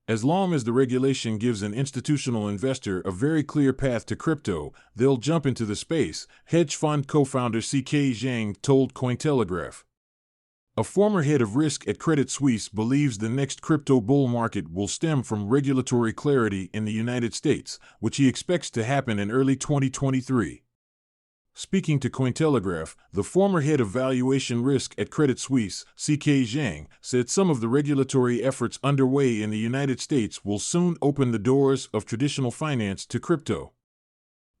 As long as the regulation gives an institutional investor a very clear path to crypto, they'll jump into the space, hedge fund co-founder C.K. Zhang told Cointelegraph. A former head of risk at Credit Suisse believes the next crypto bull market will stem from regulatory clarity in the United States, which he expects to happen in early 2023. Speaking to Cointelegraph, the former head of valuation risk at Credit Suisse, C.K. Zhang, said some of the regulatory efforts underway in the United States will soon open the doors of traditional finance to crypto.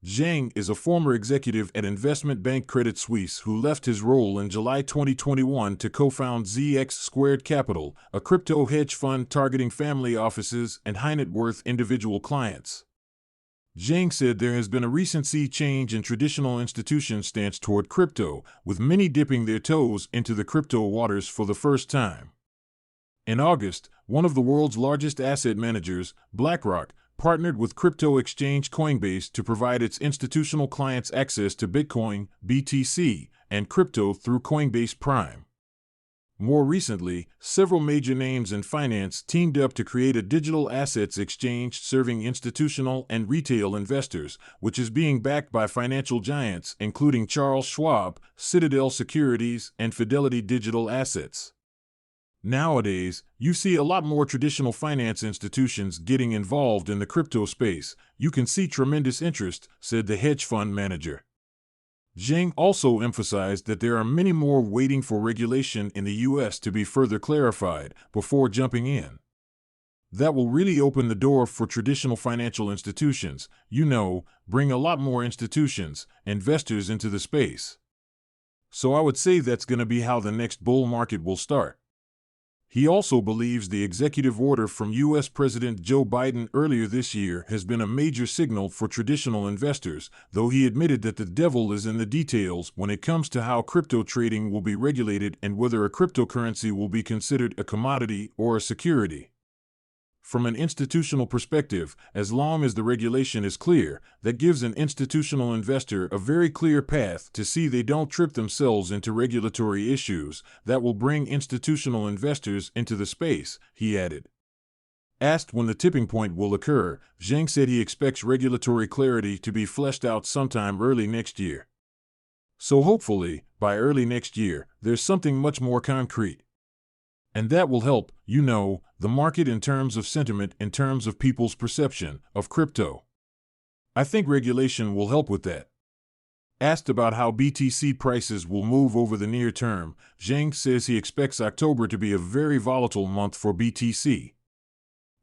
Zhang is a former executive at investment bank Credit Suisse who left his role in July 2021 to co-found ZX Squared Capital, a crypto hedge fund targeting family offices and high-net-worth individual clients. Zhang said there has been a recent sea change in traditional institutions' stance toward crypto, with many dipping their toes into the crypto waters for the first time. In August, one of the world's largest asset managers, BlackRock, partnered with crypto exchange Coinbase to provide its institutional clients access to Bitcoin, BTC, and crypto through Coinbase Prime. More recently, several major names in finance teamed up to create a digital assets exchange serving institutional and retail investors, which is being backed by financial giants including Charles Schwab, Citadel Securities, and Fidelity Digital Assets. Nowadays, you see a lot more traditional finance institutions getting involved in the crypto space. You can see tremendous interest, said the hedge fund manager. Zhang also emphasized that there are many more waiting for regulation in the U.S. to be further clarified before jumping in. That will really open the door for traditional financial institutions, bring a lot more institutions, investors into the space. So I would say that's going to be how the next bull market will start. He also believes the executive order from U.S. President Joe Biden earlier this year has been a major signal for traditional investors, though he admitted that the devil is in the details when it comes to how crypto trading will be regulated and whether a cryptocurrency will be considered a commodity or a security. From an institutional perspective, as long as the regulation is clear, that gives an institutional investor a very clear path to see they don't trip themselves into regulatory issues that will bring institutional investors into the space, he added. Asked when the tipping point will occur, Zhang said he expects regulatory clarity to be fleshed out sometime early next year. So hopefully, by early next year, there's something much more concrete. And that will help, the market in terms of sentiment, in terms of people's perception of crypto. I think regulation will help with that. Asked about how BTC prices will move over the near term, Zhang says he expects October to be a very volatile month for BTC.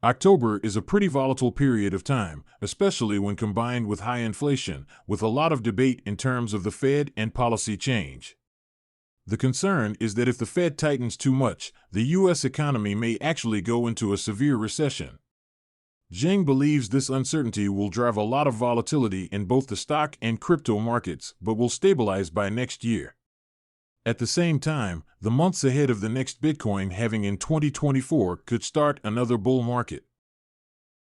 October is a pretty volatile period of time, especially when combined with high inflation, with a lot of debate in terms of the Fed and policy change. The concern is that if the Fed tightens too much, the U.S. economy may actually go into a severe recession. Zhang believes this uncertainty will drive a lot of volatility in both the stock and crypto markets, but will stabilize by next year. At the same time, the months ahead of the next Bitcoin halving in 2024 could start another bull market.